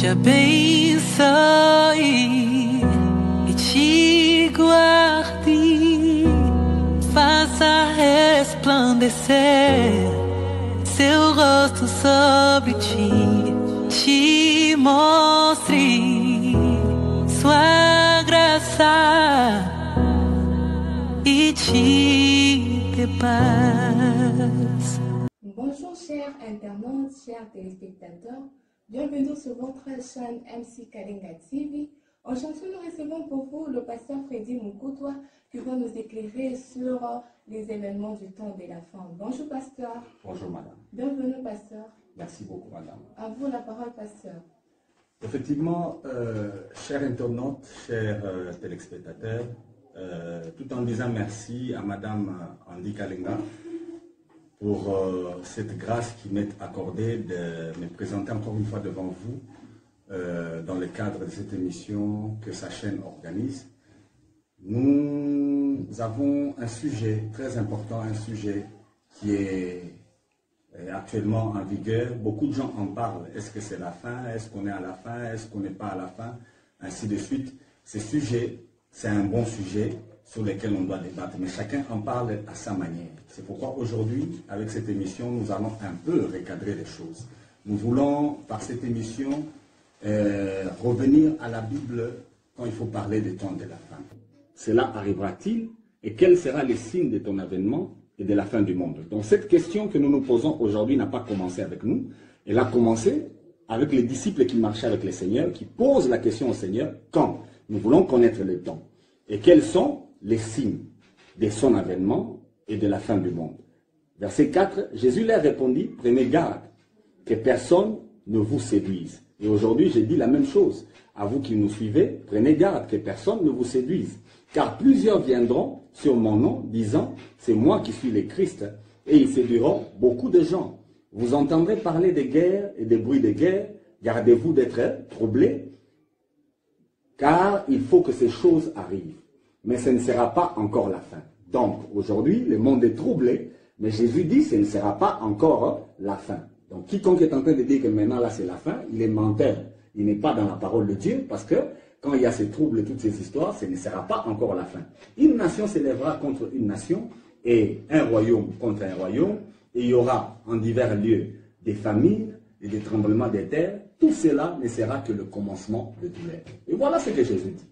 te abençoe e te guarde, faça resplandecer seu rosto sobre ti, te mostre sua graça e te dê paz. Bonjour chers internautes, chers téléspectateurs, bienvenue sur votre chaîne MC Kalinga TV. Aujourd'hui, nous recevons pour vous le pasteur Freddy Mukutwa qui va nous éclairer sur les événements du temps de la fin. Bonjour pasteur. Bonjour madame. Bienvenue pasteur. Merci beaucoup madame. À vous la parole pasteur. Effectivement, chers internautes, chers téléspectateurs, tout en disant merci à madame Andy Kalinga pour cette grâce qui m'est accordée de me présenter encore une fois devant vous dans le cadre de cette émission que sa chaîne organise. Nous avons un sujet très important, un sujet qui est actuellement en vigueur. Beaucoup de gens en parlent. Est-ce que c'est la fin? Est-ce qu'on est à la fin? Est-ce qu'on n'est pas à la fin? Ainsi de suite. Ce sujet, c'est un bon sujet sur lequel on doit débattre, mais chacun en parle à sa manière. C'est pourquoi aujourd'hui, avec cette émission, nous allons un peu recadrer les choses. Nous voulons, par cette émission, revenir à la Bible quand il faut parler des temps de la fin. Cela arrivera-t-il? Et quel sera le signe de ton avènement et de la fin du monde? Donc cette question que nous nous posons aujourd'hui n'a pas commencé avec nous. Elle a commencé avec les disciples qui marchaient avec le Seigneur, qui posent la question au Seigneur, quand? Nous voulons connaître le temps. Et quels sont les signes de son avènement et de la fin du monde? Verset 4, Jésus leur répondit, prenez garde que personne ne vous séduise. Et aujourd'hui, j'ai dit la même chose. À vous qui nous suivez, prenez garde que personne ne vous séduise. Car plusieurs viendront sur mon nom, disant, c'est moi qui suis le Christ, et ils séduiront beaucoup de gens. Vous entendrez parler de guerre et des bruits de guerre, gardez-vous d'être troublés, car il faut que ces choses arrivent. Mais ce ne sera pas encore la fin. Donc, aujourd'hui, le monde est troublé, mais Jésus dit que ce ne sera pas encore la fin. Donc, quiconque est en train de dire que maintenant, là, c'est la fin, il est menteur. Il n'est pas dans la parole de Dieu, parce que quand il y a ces troubles et toutes ces histoires, ce ne sera pas encore la fin. Une nation s'élèvera contre une nation, et un royaume contre un royaume, et il y aura en divers lieux des famines et des tremblements de terre. Tout cela ne sera que le commencement de douleur. Et voilà ce que Jésus dit.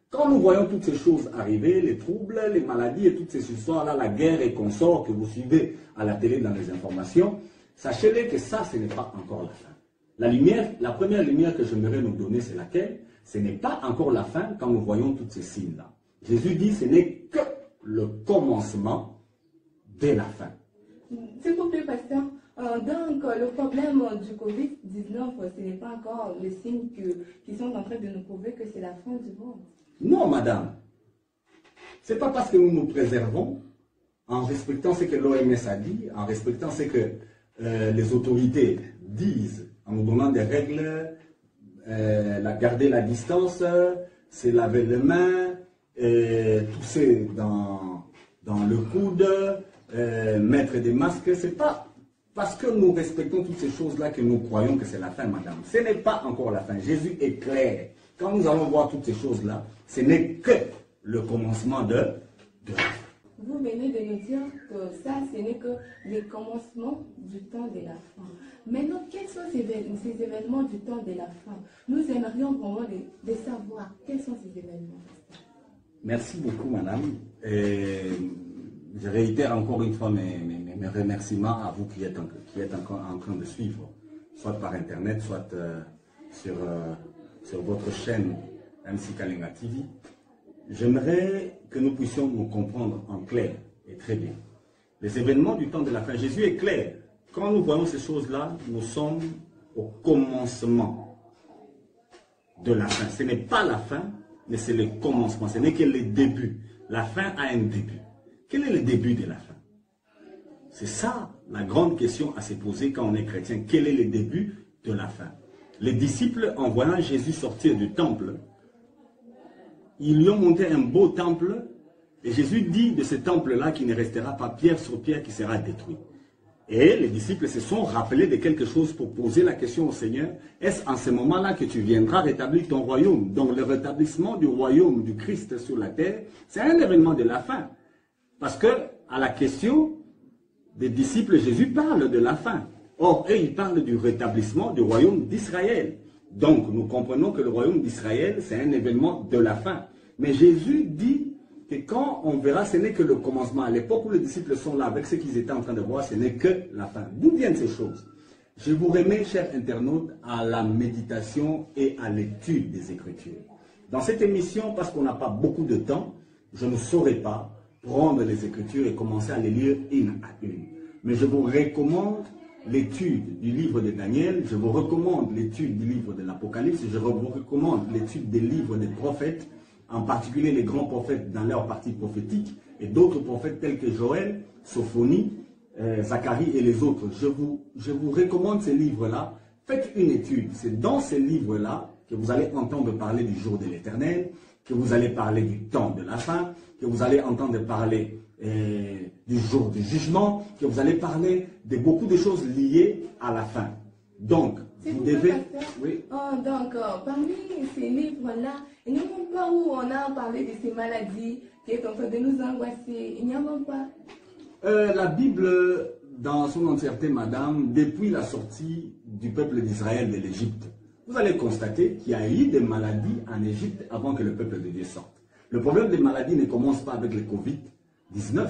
Quand nous voyons toutes ces choses arriver, les troubles, les maladies et toutes ces histoires-là, la guerre et consorts que vous suivez à la télé dans les informations, sachez-le que ça, ce n'est pas encore la fin. La lumière, la première lumière que j'aimerais nous donner, c'est laquelle? Ce n'est pas encore la fin quand nous voyons tous ces signes-là. Jésus dit, ce n'est que le commencement de la fin. S'il vous plaît, pasteur, donc le problème du Covid-19, ce n'est pas encore les signes qui sont en train de nous prouver que c'est la fin du monde. Non, madame. Ce n'est pas parce que nous nous préservons, en respectant ce que l'OMS a dit, en respectant ce que les autorités disent, en nous donnant des règles, garder la distance, se laver les mains, tousser dans le coude, mettre des masques. Ce n'est pas parce que nous respectons toutes ces choses-là que nous croyons que c'est la fin, madame. Ce n'est pas encore la fin. Jésus est clair. Quand nous allons voir toutes ces choses-là, ce n'est que le commencement de la fin. Vous venez de nous dire que ça, ce n'est que le commencement du temps de la fin. Maintenant, quels sont ces événements du temps de la fin? Nous aimerions vraiment de savoir quels sont ces événements. Merci beaucoup, madame. Et je réitère encore une fois mes remerciements à vous qui êtes encore en train de suivre, soit par Internet, soit sur votre chaîne MC Kalinga TV. J'aimerais que nous puissions nous comprendre en clair et très bien. Les événements du temps de la fin, Jésus est clair. Quand nous voyons ces choses-là, nous sommes au commencement de la fin. Ce n'est pas la fin, mais c'est le commencement. Ce n'est que le début. La fin a un début. Quel est le début de la fin? C'est ça la grande question à se poser quand on est chrétien. Quel est le début de la fin? Les disciples, en voyant Jésus sortir du temple, ils lui ont monté un beau temple. Et Jésus dit de ce temple-là qu'il ne restera pas pierre sur pierre qui sera détruit. Et les disciples se sont rappelés de quelque chose pour poser la question au Seigneur. Est-ce en ce moment-là que tu viendras rétablir ton royaume? Donc le rétablissement du royaume du Christ sur la terre, c'est un événement de la fin. Parce que à la question des disciples, Jésus parle de la fin. Or, eux, ils parlent du rétablissement du royaume d'Israël. Donc, nous comprenons que le royaume d'Israël, c'est un événement de la fin. Mais Jésus dit que quand on verra, ce n'est que le commencement. À l'époque où les disciples sont là, avec ce qu'ils étaient en train de voir, ce n'est que la fin. D'où viennent ces choses? Je vous remets, chers internautes, à la méditation et à l'étude des Écritures. Dans cette émission, parce qu'on n'a pas beaucoup de temps, je ne saurais pas prendre les Écritures et commencer à les lire une à une. Mais je vous recommande l'étude du livre de Daniel, je vous recommande l'étude du livre de l'Apocalypse, je vous recommande l'étude des livres des prophètes, en particulier les grands prophètes dans leur partie prophétique, et d'autres prophètes tels que Joël, Sophonie, Zacharie et les autres. Je vous recommande ces livres-là. Faites une étude. C'est dans ces livres-là que vous allez entendre parler du jour de l'Éternel, que vous allez parler du temps de la fin, que vous allez entendre parler du jour du jugement, que vous allez parler de beaucoup de choses liées à la fin. Donc, vous devez... Oui. Donc, parmi ces livres-là, il n'y a même pas où on a parlé de ces maladies qui est en train de nous angoisser. Il n'y a même pas. La Bible, dans son entièreté, madame, depuis la sortie du peuple d'Israël de l'Égypte, vous allez constater qu'il y a eu des maladies en Égypte avant que le peuple de Dieu sorte. Le problème des maladies ne commence pas avec le Covid-19.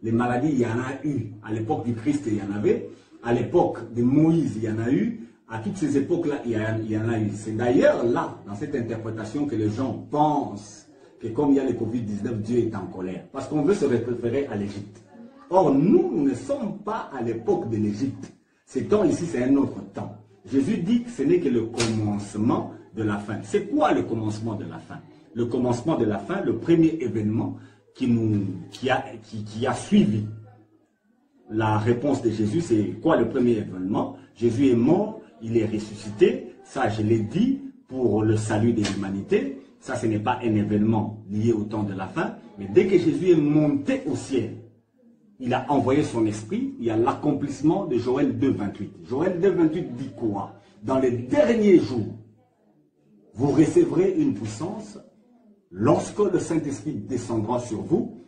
Les maladies, il y en a eu. À l'époque du Christ, il y en avait. À l'époque de Moïse, il y en a eu. À toutes ces époques-là, il y en a eu. C'est d'ailleurs là, dans cette interprétation, que les gens pensent que comme il y a le Covid-19, Dieu est en colère. Parce qu'on veut se référer à l'Égypte. Or, nous ne sommes pas à l'époque de l'Égypte. Ce temps ici, c'est un autre temps. Jésus dit que ce n'est que le commencement de la fin. C'est quoi le commencement de la fin? Le commencement de la fin, le premier événement qui a suivi la réponse de Jésus, c'est quoi le premier événement? Jésus est mort, il est ressuscité. Ça, je l'ai dit, pour le salut de l'humanité. Ça, ce n'est pas un événement lié au temps de la fin. Mais dès que Jésus est monté au ciel, il a envoyé son esprit, il y a l'accomplissement de Joël 2,28. Joël 2,28 dit quoi? Dans les derniers jours, vous recevrez une puissance lorsque le Saint-Esprit descendra sur vous,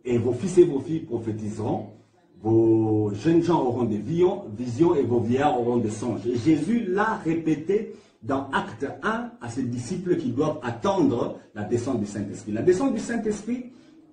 et vos fils et vos filles prophétiseront, vos jeunes gens auront des visions et vos vieillards auront des songes. Et Jésus l'a répété dans Acte 1 à ses disciples qui doivent attendre la descente du Saint-Esprit. La descente du Saint-Esprit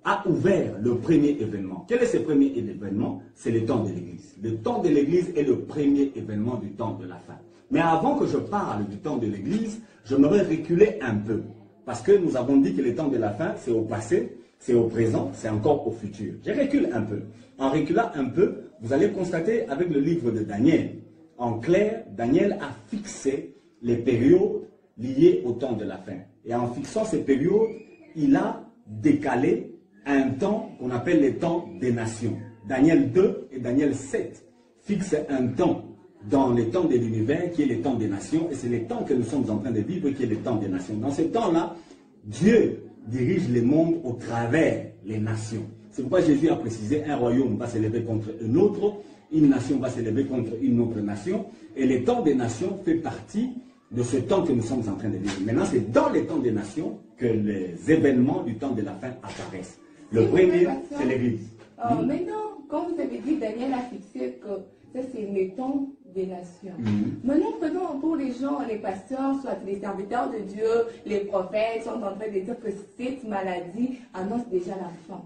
a ouvert le premier événement. Quel est ce premier événement? C'est le temps de l'Église. Le temps de l'Église est le premier événement du temps de la fin. Mais avant que je parle du temps de l'Église, j'aimerais reculer un peu. Parce que nous avons dit que le temps de la fin, c'est au passé, c'est au présent, c'est encore au futur. Je recule un peu. En reculant un peu, vous allez constater avec le livre de Daniel. En clair, Daniel a fixé les périodes liées au temps de la fin. Et en fixant ces périodes, il a décalé un temps qu'on appelle le temps des nations. Daniel 2 et Daniel 7 fixent un temps dans le temps de l'univers qui est le temps des nations, et c'est le temps que nous sommes en train de vivre qui est le temps des nations. Dans ce temps-là, Dieu dirige le monde au travers les nations. C'est pourquoi Jésus a précisé, un royaume va s'élever contre un autre, une nation va s'élever contre une autre nation, et le temps des nations fait partie de ce temps que nous sommes en train de vivre. Maintenant, c'est dans les temps des nations que les événements du temps de la fin apparaissent. Le premier, c'est l'Église. Maintenant, quand vous avez dit, Daniel a fixé que ça, c'est le temps des nations. Maintenant, prenons pour les gens, les pasteurs, soit les serviteurs de Dieu, les prophètes, sont en train de dire que cette maladie annonce déjà la fin.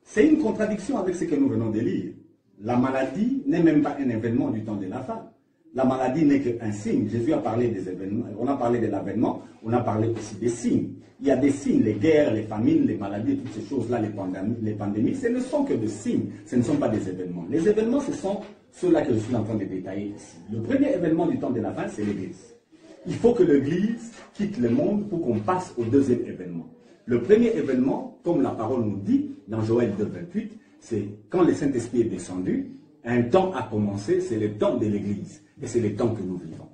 C'est une contradiction avec ce que nous venons de lire. La maladie n'est même pas un événement du temps de la fin. La maladie n'est qu'un signe. Jésus a parlé des événements. On a parlé de l'avènement, on a parlé aussi des signes. Il y a des signes, les guerres, les famines, les maladies, toutes ces choses-là, les pandémies, ce ne sont que des signes, ce ne sont pas des événements. Les événements, ce sont ceux-là que je suis en train de détailler ici. Le premier événement du temps de la fin, c'est l'Église. Il faut que l'Église quitte le monde pour qu'on passe au deuxième événement. Le premier événement, comme la parole nous dit, dans Joël 2,28, c'est quand le Saint-Esprit est descendu, un temps a commencé, c'est le temps de l'Église. Et c'est le temps que nous vivons.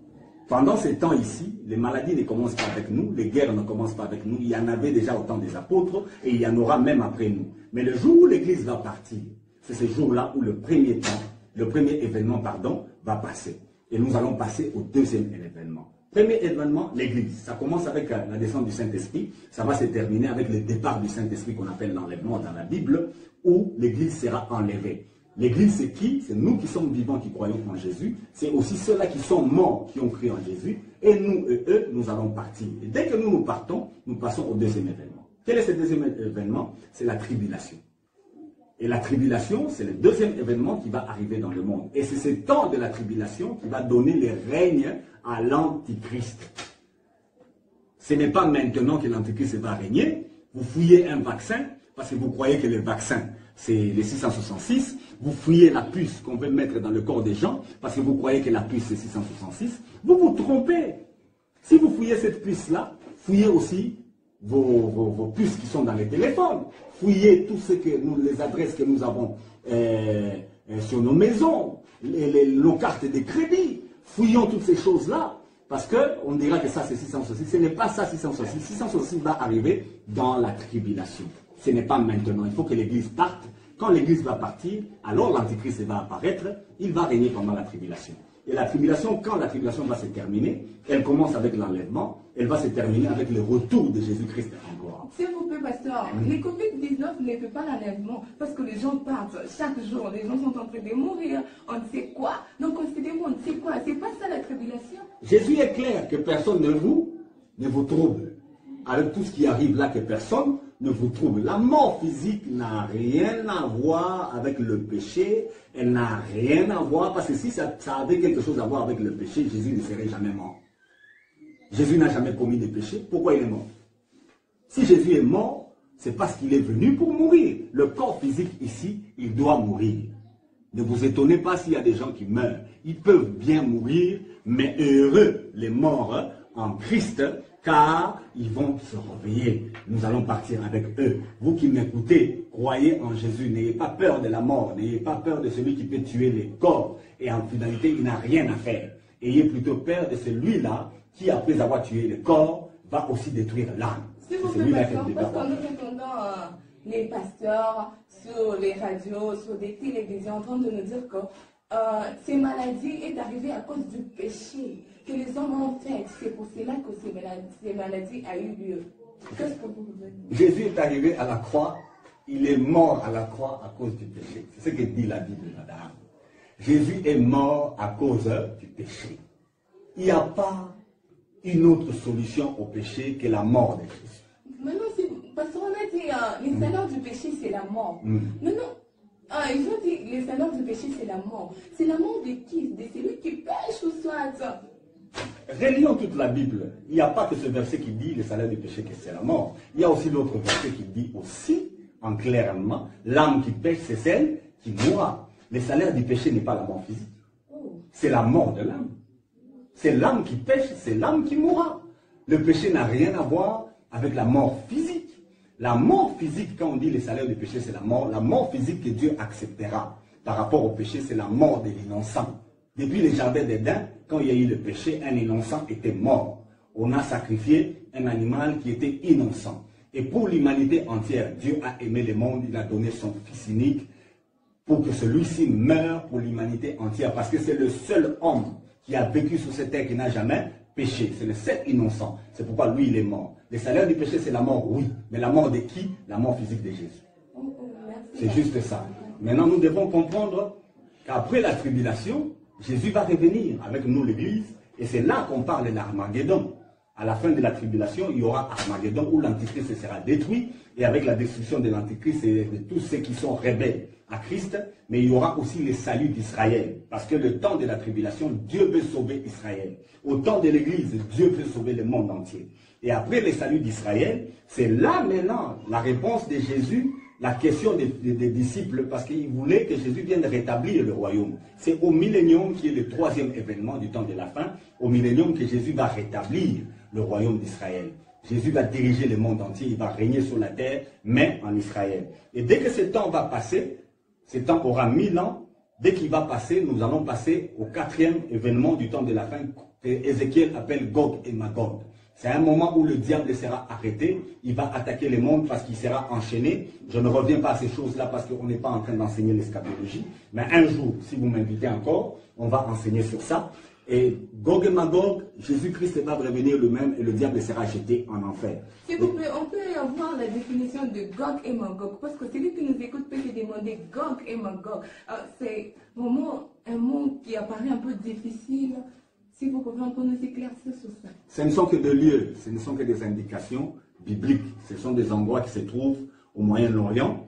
Pendant ces temps ici, les maladies ne commencent pas avec nous, les guerres ne commencent pas avec nous. Il y en avait déjà au temps des apôtres et il y en aura même après nous. Mais le jour où l'Église va partir, c'est ce jour-là où le premier temps, Le premier événement, pardon, va passer. Et nous allons passer au deuxième événement. Premier événement, l'Église. Ça commence avec la descente du Saint-Esprit. Ça va se terminer avec le départ du Saint-Esprit qu'on appelle l'enlèvement dans la Bible, où l'Église sera enlevée. L'Église, c'est qui? C'est nous qui sommes vivants, qui croyons en Jésus. C'est aussi ceux-là qui sont morts, qui ont cru en Jésus. Et nous et eux, nous allons partir. Et dès que nous partons, nous passons au deuxième événement. Quel est ce deuxième événement? C'est la tribulation. Et la tribulation, c'est le deuxième événement qui va arriver dans le monde. Et c'est ce temps de la tribulation qui va donner le règne à l'Antichrist. Ce n'est pas maintenant que l'Antichrist va régner. Vous fouillez un vaccin parce que vous croyez que le vaccin, c'est les 666. Vous fouillez la puce qu'on veut mettre dans le corps des gens parce que vous croyez que la puce, c'est 666. Vous vous trompez. Si vous fouillez cette puce-là, fouillez aussi vos puces qui sont dans les téléphones. Fouillez tout ce que les adresses que nous avons sur nos maisons, nos cartes de crédit. Fouillons toutes ces choses-là. Parce qu'on dira que ça c'est 666. Ce n'est pas ça 666. 666 va arriver dans la tribulation. Ce n'est pas maintenant. Il faut que l'Église parte. Quand l'Église va partir, alors l'Antichrist va apparaître. Il va régner pendant la tribulation. Et la tribulation, quand la tribulation va se terminer, elle commence avec l'enlèvement. Elle va se terminer avec le retour de Jésus-Christ en gloire. S'il vous plaît, pasteur, les Covid-19 ne fait pas l'enlèvement parce que les gens partent chaque jour. Les gens sont en train de mourir. On ne sait quoi. Donc on se demande, c'est quoi? C'est pas ça la tribulation? Jésus est clair que personne ne vous trouble. Avec tout ce qui arrive là, que personne ne vous trouble. La mort physique n'a rien à voir avec le péché. Elle n'a rien à voir, parce que si ça avait quelque chose à voir avec le péché, Jésus ne serait jamais mort. Jésus n'a jamais commis de péché. Pourquoi il est mort? Si Jésus est mort, c'est parce qu'il est venu pour mourir. Le corps physique ici, il doit mourir. Ne vous étonnez pas s'il y a des gens qui meurent. Ils peuvent bien mourir, mais heureux les morts en Christ, car ils vont se réveiller. Nous allons partir avec eux. Vous qui m'écoutez, croyez en Jésus. N'ayez pas peur de la mort. N'ayez pas peur de celui qui peut tuer les corps. Et en finalité, il n'a rien à faire. Ayez plutôt peur de celui-là qui, après avoir tué le corps, va aussi détruire l'âme. S'il vous plaît, pasteur, parce que nous entendons les pasteurs sur les radios, sur des télévisions en train de nous dire que ces maladies est arrivée à cause du péché que les hommes ont fait. C'est pour cela que ces maladies ont eu lieu. Qu'est-ce que vous voulez dire? Jésus est arrivé à la croix, il est mort à la croix à cause du péché. C'est ce que dit la Bible, madame. Jésus est mort à cause du péché. Il n'y a pas une autre solution au péché que la mort de Jésus. Maintenant, parce qu'on a dit les salaires du péché, c'est la mort. Maintenant, ils ont dit les salaires du péché, c'est la mort. C'est la mort de qui? De celui qui pêche ou soit? Relions toute la Bible. Il n'y a pas que ce verset qui dit le salaire du péché, que c'est la mort. Il y a aussi l'autre verset qui dit aussi, en clairement, l'âme qui pêche, c'est celle qui mourra. Le salaire du péché n'est pas la mort physique. C'est la mort de l'âme. C'est l'âme qui pêche, c'est l'âme qui mourra. Le péché n'a rien à voir avec la mort physique. La mort physique, quand on dit le salaire du péché, c'est la mort. La mort physique que Dieu acceptera par rapport au péché, c'est la mort de l'innocent. Depuis le jardin d'Éden, quand il y a eu le péché, un innocent était mort. On a sacrifié un animal qui était innocent. Et pour l'humanité entière, Dieu a aimé le monde, il a donné son Fils unique pour que celui-ci meure pour l'humanité entière. Parce que c'est le seul homme qui a vécu sur cette terre qui n'a jamais péché. C'est le seul innocent. C'est pourquoi lui, il est mort. Le salaire du péché, c'est la mort, oui. Mais la mort de qui? La mort physique de Jésus. C'est juste ça. Maintenant, nous devons comprendre qu'après la tribulation, Jésus va revenir avec nous, l'Église. Et c'est là qu'on parle de l'Armageddon. À la fin de la tribulation, il y aura Armageddon où l'Antichrist sera détruit. Et avec la destruction de l'Antichrist et de tous ceux qui sont rebelles à Christ, mais il y aura aussi le salut d'Israël. Parce que le temps de la tribulation, Dieu veut sauver Israël. Au temps de l'Église, Dieu veut sauver le monde entier. Et après le salut d'Israël, c'est là maintenant la réponse de Jésus, la question des disciples, parce qu'ils voulaient que Jésus vienne rétablir le royaume. C'est au millénium qui est le troisième événement du temps de la fin, au millénium que Jésus va rétablir le royaume d'Israël. Jésus va diriger le monde entier, il va régner sur la terre, mais en Israël. Et dès que ce temps va passer, ce temps aura 1000 ans, dès qu'il va passer, nous allons passer au quatrième événement du temps de la fin, que Ézéchiel appelle Gog et Magog. C'est un moment où le diable sera arrêté, il va attaquer les mondes parce qu'il sera enchaîné. Je ne reviens pas à ces choses-là parce qu'on n'est pas en train d'enseigner l'eschatologie. Mais un jour, si vous m'invitez encore, on va enseigner sur ça. Et Gog et Magog, Jésus-Christ va revenir le même et le diable sera jeté en enfer. S'il vous plaît, on peut avoir la définition de Gog et Magog, parce que celui qui nous écoute peut se demander Gog et Magog. C'est vraiment un mot qui apparaît un peu difficile. Si vous pouvez un peu nous éclaircir sur ça. Ce ne sont que des lieux, ce ne sont que des indications bibliques. Ce sont des endroits qui se trouvent au Moyen-Orient.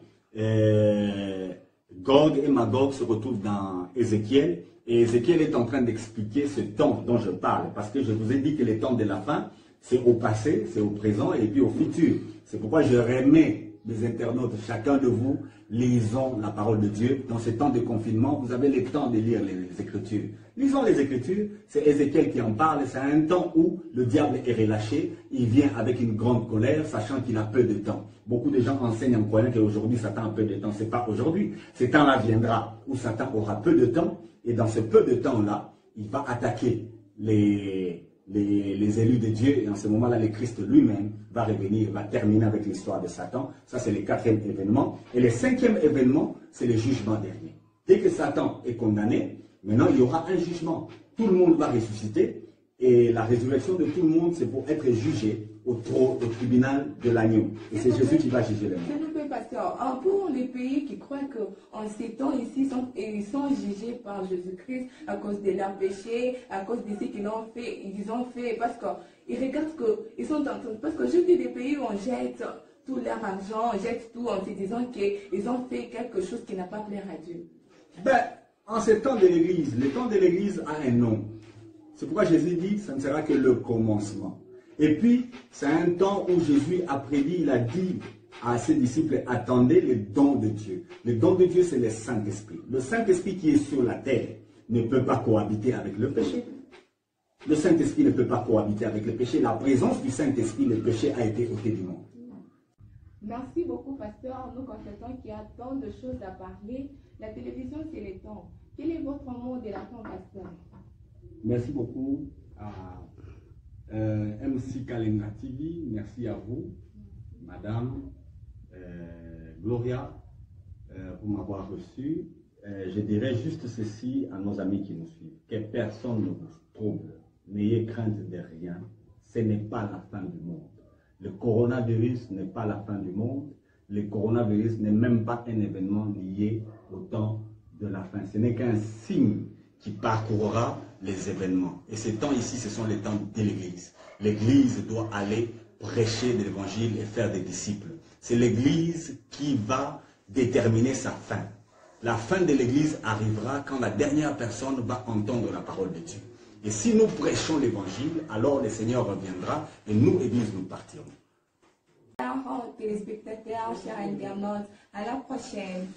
Gog et Magog se retrouvent dans Ézéchiel. Et Ézéchiel est en train d'expliquer ce temps dont je parle. Parce que je vous ai dit que les temps de la fin, c'est au passé, c'est au présent et puis au futur. C'est pourquoi je remets les internautes, chacun de vous, lisons la parole de Dieu. Dans ces temps de confinement, vous avez le temps de lire les Écritures. Lisons les Écritures, c'est Ézéchiel qui en parle. C'est un temps où le diable est relâché. Il vient avec une grande colère, sachant qu'il a peu de temps. Beaucoup de gens enseignent en croyant qu'aujourd'hui, Satan a peu de temps. Ce n'est pas aujourd'hui. Ce temps-là viendra où Satan aura peu de temps. Et dans ce peu de temps-là, il va attaquer les élus de Dieu. Et en ce moment-là, le Christ lui-même va revenir, va terminer avec l'histoire de Satan. Ça, c'est le 4e événement. Et le 5e événement, c'est le jugement dernier. Dès que Satan est condamné, maintenant, il y aura un jugement. Tout le monde va ressusciter. Et la résurrection de tout le monde, c'est pour être jugé au tribunal de l'agneau. Et c'est Jésus qui va juger les morts. S'il vous plaît, pasteur, pour les pays qui croient qu'en ces temps ici, ils sont jugés par Jésus-Christ à cause de leurs péchés, à cause de ce qu'ils ont fait, parce qu'ils regardent qu'ils sont en train. Parce que je dis des pays où on jette tout leur argent, on jette tout en se disant qu'ils ont fait quelque chose qui n'a pas plaire à Dieu. Ben, en ces temps de l'Église, le temps de l'Église a un nom. C'est pourquoi Jésus dit, ça ne sera que le commencement. Et puis, c'est un temps où Jésus a prédit, il a dit à ses disciples, attendez les dons de Dieu. Le don de Dieu, c'est le Saint-Esprit. Le Saint-Esprit qui est sur la terre ne peut pas cohabiter avec le péché. Le Saint-Esprit ne peut pas cohabiter avec le péché. La présence du Saint-Esprit, le péché a été ôté du monde. Merci beaucoup, pasteur. Nous constatons qu'il y a tant de choses à parler. La télévision, c'est le temps. Quel est votre mot de la fin, pasteur? Merci beaucoup à MC Kalenga TV. Merci à vous, Madame Gloria, pour m'avoir reçu. Je dirais juste ceci à nos amis qui nous suivent. Que personne ne vous trouble. N'ayez crainte de rien. Ce n'est pas la fin du monde. Le coronavirus n'est pas la fin du monde. Le coronavirus n'est même pas un événement lié au temps de la fin. Ce n'est qu'un signe qui parcourra les événements. Et ces temps ici, ce sont les temps de l'Église. L'Église doit aller prêcher de l'Évangile et faire des disciples. C'est l'Église qui va déterminer sa fin. La fin de l'Église arrivera quand la dernière personne va entendre la parole de Dieu. Et si nous prêchons l'Évangile, alors le Seigneur reviendra et nous, Église, nous partirons. Chers téléspectateurs, chers internautes, à la prochaine.